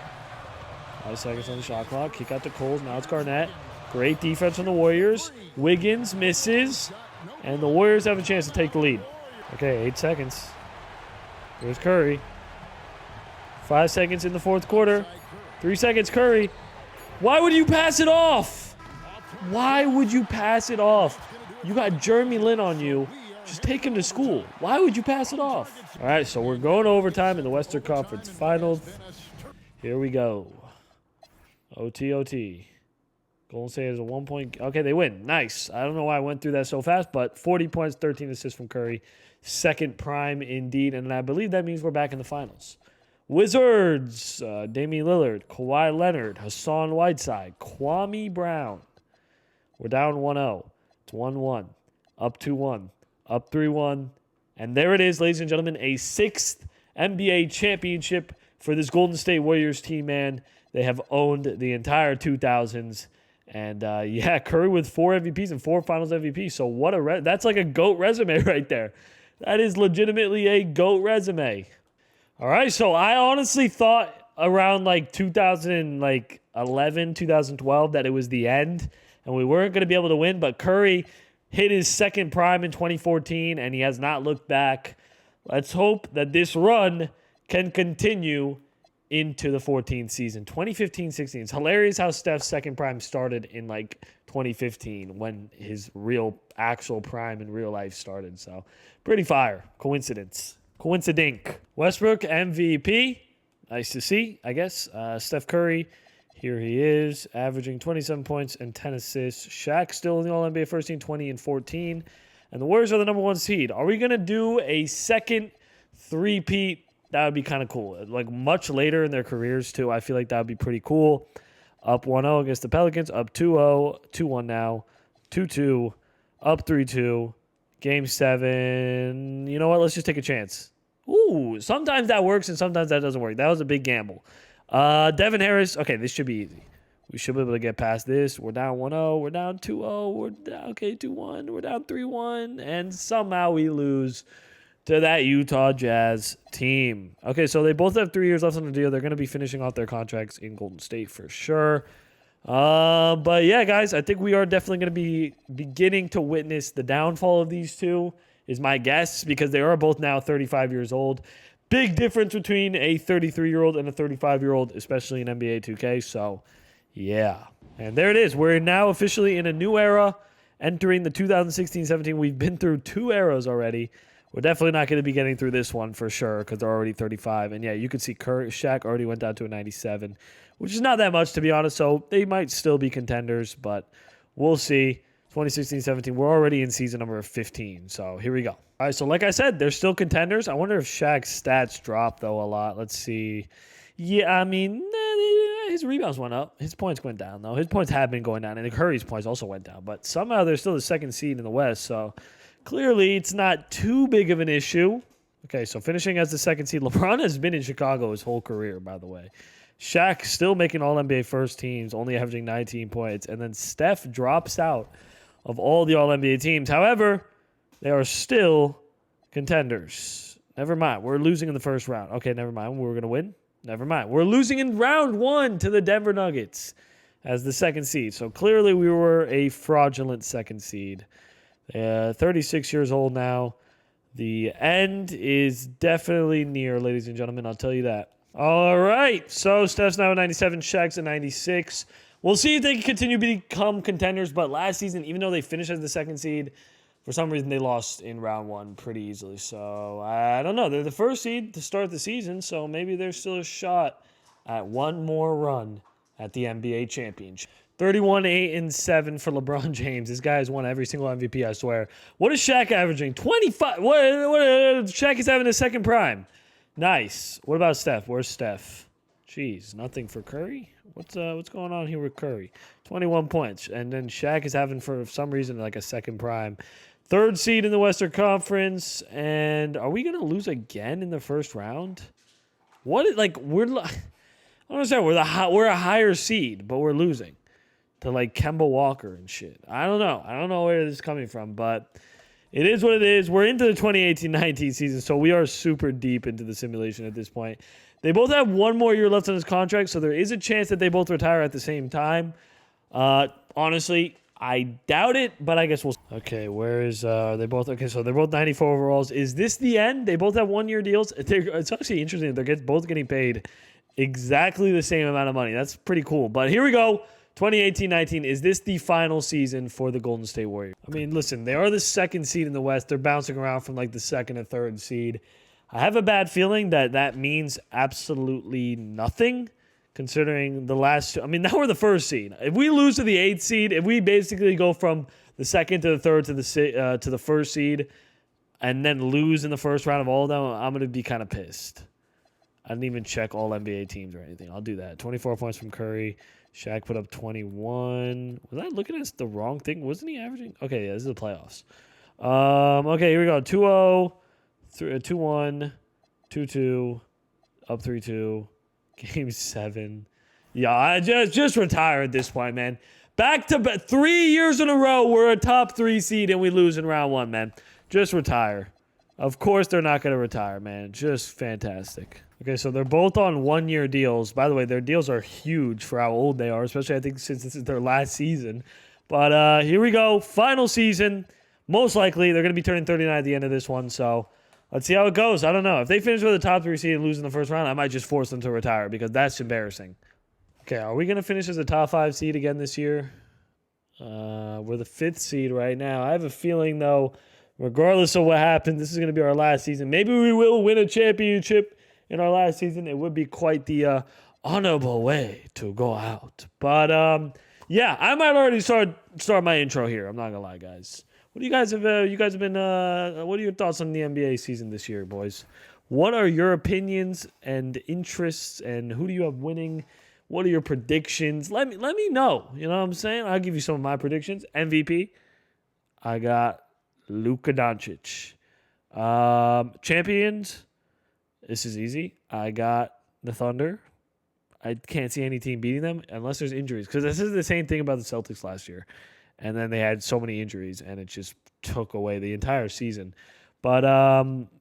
Speaker 1: 5 seconds on the shot clock. Kick out to Coles. Now it's Garnett. Great defense from the Warriors. Wiggins misses. And the Warriors have a chance to take the lead. Okay, 8 seconds. Here's Curry. 5 seconds in the fourth quarter. 3 seconds, Curry. Why would you pass it off? Why would you pass it off? You got Jeremy Lin on you. Just take him to school. Why would you pass it off? All right, so we're going to overtime in the Western Conference Finals. Here we go. OT. Golden State is a 1-point. Okay, they win. Nice. I don't know why I went through that so fast, but 40 points, 13 assists from Curry. Second prime indeed, and I believe that means we're back in the finals. Wizards, Damian Lillard, Kawhi Leonard, Hassan Whiteside, Kwame Brown. We're down 1-0. It's 1-1. up 2-1, up 3-1. And there it is, ladies and gentlemen, a 6th NBA championship for this Golden State Warriors team, man. They have owned the entire 2000s. And, yeah, Curry with 4 MVPs and 4 Finals MVPs. So what that's like a GOAT resume right there. That is legitimately a GOAT resume. All right, so I honestly thought around like 2011, 2012 that it was the end and we weren't going to be able to win. But Curry hit his second prime in 2014, and he has not looked back. Let's hope that this run can continue into the 14th season. 2015-16. It's hilarious how Steph's second prime started in like 2015 when his real actual prime in real life started. So pretty fire. Coincidink. Westbrook MVP. Nice to see, I guess. Steph Curry. Here he is, averaging 27 points and 10 assists. Shaq still in the All-NBA first team, 20 and 14. And the Warriors are the number 1 seed. Are we going to do a second three-peat? That would be kind of cool. Like much later in their careers, too. I feel like that would be pretty cool. Up 1-0 against the Pelicans. Up 2-0. 2-1 now. 2-2. Up 3-2. Game 7. You know what? Let's just take a chance. Ooh, sometimes that works and sometimes that doesn't work. That was a big gamble. Devin Harris. Okay, this should be easy. We should be able to get past this. We're down 1-0. We're down 2-0. We're down, 2-1. We're down 3-1. And somehow we lose to that Utah Jazz team. Okay, so they both have 3 years left on the deal. They're going to be finishing off their contracts in Golden State for sure. But yeah, guys, I think we are definitely going to be beginning to witness the downfall of these two, is my guess, because they are both now 35 years old. Big difference between a 33-year-old and a 35-year-old, especially in NBA 2K. So, yeah. And there it is. We're now officially in a new era, entering the 2016-17. We've been through 2 eras already. We're definitely not going to be getting through this one for sure because they're already 35. And, yeah, you can see Shaq already went down to a 97, which is not that much, to be honest. So they might still be contenders, but we'll see. 2016-17, we're already in season number 15. So here we go. All right, so like I said, they're still contenders. I wonder if Shaq's stats drop, though, a lot. Let's see. Yeah, I mean, his rebounds went up. His points went down, though. His points have been going down, and Curry's points also went down. But somehow they're still the 2nd seed in the West, so clearly it's not too big of an issue. Okay, so finishing as the 2nd seed. LeBron has been in Chicago his whole career, by the way. Shaq still making All-NBA first teams, only averaging 19 points. And then Steph drops out of all the All-NBA teams. However, they are still contenders. Never mind. We're losing in the first round. Okay, never mind. We're going to win. Never mind. We're losing in round 1 to the Denver Nuggets as the 2nd seed. So clearly we were a fraudulent 2nd seed. 36 years old now. The end is definitely near, ladies and gentlemen. I'll tell you that. All right. So Steph's now at 97. Shaq's at 96. We'll see if they can continue to become contenders. But last season, even though they finished as the 2nd seed, for some reason they lost in round 1 pretty easily. So I don't know. They're the 1st seed to start the season, so maybe there's still a shot at one more run at the NBA championship. 31-8-7 for LeBron James. This guy has won every single MVP, I swear. What is Shaq averaging? 25. What Shaq is having his 2nd prime. Nice. What about Steph? Where's Steph? Jeez, nothing for Curry? What's going on here with Curry? 21 points. And then Shaq is having, for some reason, like a 2nd prime. 3rd seed in the Western Conference. And are we going to lose again in the first round? I don't understand. We're a higher seed, but we're losing to like Kemba Walker and shit. I don't know where this is coming from, but it is what it is. We're into the 2018-19 season, so we are super deep into the simulation at this point. They both have 1 more year left on his contract, so there is a chance that they both retire at the same time. Honestly, I doubt it, but I guess we'll see. Okay, where is they both? Okay, so they're both 94 overalls. Is this the end? They both have 1 year deals. It's actually interesting. They're both getting paid exactly the same amount of money. That's pretty cool. But here we go. 2018-19, is this the final season for the Golden State Warriors? I mean, listen, they are the 2nd seed in the West. They're bouncing around from like the 2nd and 3rd seed. I have a bad feeling that means absolutely nothing, considering the last two. I mean, now we're the 1st seed. If we lose to the 8th seed, if we basically go from the 2nd to the 3rd to the 1st seed, and then lose in the first round of all of them, I'm going to be kind of pissed. I didn't even check all NBA teams or anything. I'll do that. 24 points from Curry. Shaq put up 21. Was I looking at the wrong thing? Wasn't he averaging? Okay, yeah, this is the playoffs. Okay, here we go. 2-0, 2-1, 2-2, up 3-2. Game 7. Yeah, I just retire at this point, man. Back to 3 years in a row, we're a top 3 seed and we lose in round 1, man. Just retire. Of course they're not going to retire, man. Just fantastic. Okay, so they're both on 1-year deals. By the way, their deals are huge for how old they are, especially I think since this is their last season. But here we go. Final season. Most likely, they're going to be turning 39 at the end of this one, so let's see how it goes. I don't know. If they finish with a top 3 seed and lose in the first round, I might just force them to retire because that's embarrassing. Okay, are we going to finish as a top 5 seed again this year? We're the 5th seed right now. I have a feeling, though, regardless of what happens, this is going to be our last season. Maybe we will win a championship in our last season. It would be quite the honorable way to go out. But, yeah, I might already start my intro here. I'm not going to lie, guys. What do you guys have been what are your thoughts on the NBA season this year, boys? What are your opinions and interests, and who do you have winning? What are your predictions? Let me know. You know what I'm saying? I'll give you some of my predictions. MVP, I got Luka Doncic. Champions, this is easy. I got the Thunder. I can't see any team beating them unless there's injuries, because this is the same thing about the Celtics last year. And then they had so many injuries, and it just took away the entire season. But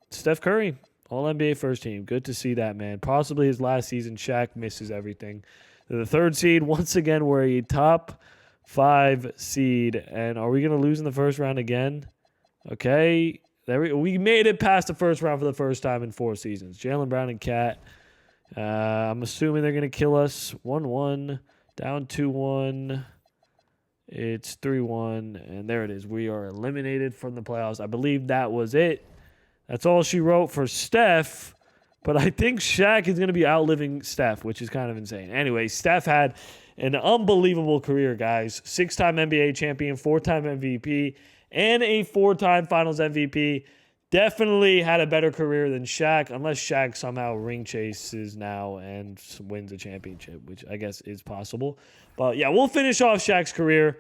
Speaker 1: Steph Curry, All-NBA first team. Good to see that, man. Possibly his last season. Shaq misses everything. They're the 3rd seed. Once again, we're a top 5 seed. And are we going to lose in the first round again? Okay. We made it past the first round for the first time in 4 seasons. Jaylen Brown and Cat. I'm assuming they're going to kill us. 1-1. Down 2-1. It's 3-1, and there it is. We are eliminated from the playoffs. I believe that was it. That's all she wrote for Steph, but I think Shaq is going to be outliving Steph, which is kind of insane. Anyway, Steph had an unbelievable career, guys. 6-time NBA champion, 4-time MVP, and a 4-time Finals MVP. Definitely had a better career than Shaq, unless Shaq somehow ring chases now and wins a championship, which I guess is possible. But yeah, we'll finish off Shaq's career.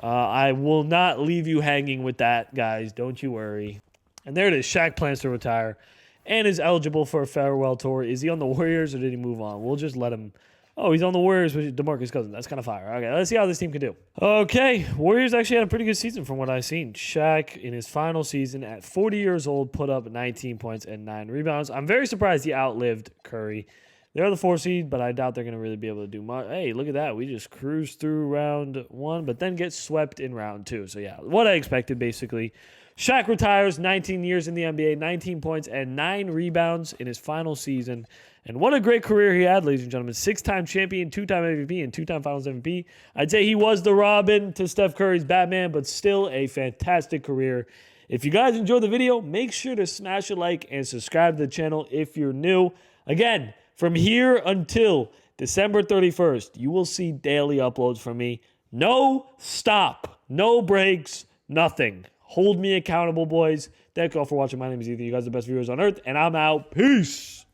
Speaker 1: I will not leave you hanging with that, guys. Don't you worry. And there it is. Shaq plans to retire and is eligible for a farewell tour. Is he on the Warriors or did he move on? We'll just let him. Oh, he's on the Warriors with DeMarcus Cousins. That's kind of fire. Okay, let's see how this team can do. Okay, Warriors actually had a pretty good season from what I've seen. Shaq, in his final season at 40 years old, put up 19 points and 9 rebounds. I'm very surprised he outlived Curry. They're the 4 seed, but I doubt they're going to really be able to do much. Hey, look at that. We just cruised through round 1, but then get swept in round 2. So, yeah, what I expected, basically. Shaq retires, 19 years in the NBA, 19 points and 9 rebounds in his final season. And what a great career he had, ladies and gentlemen. 6-time champion, 2-time MVP, and 2-time Finals MVP. I'd say he was the Robin to Steph Curry's Batman, but still a fantastic career. If you guys enjoyed the video, make sure to smash a like and subscribe to the channel if you're new. Again, from here until December 31st, you will see daily uploads from me. No stop, no breaks, nothing. Hold me accountable, boys. Thank you all for watching. My name is Ethan. You guys are the best viewers on earth, and I'm out. Peace.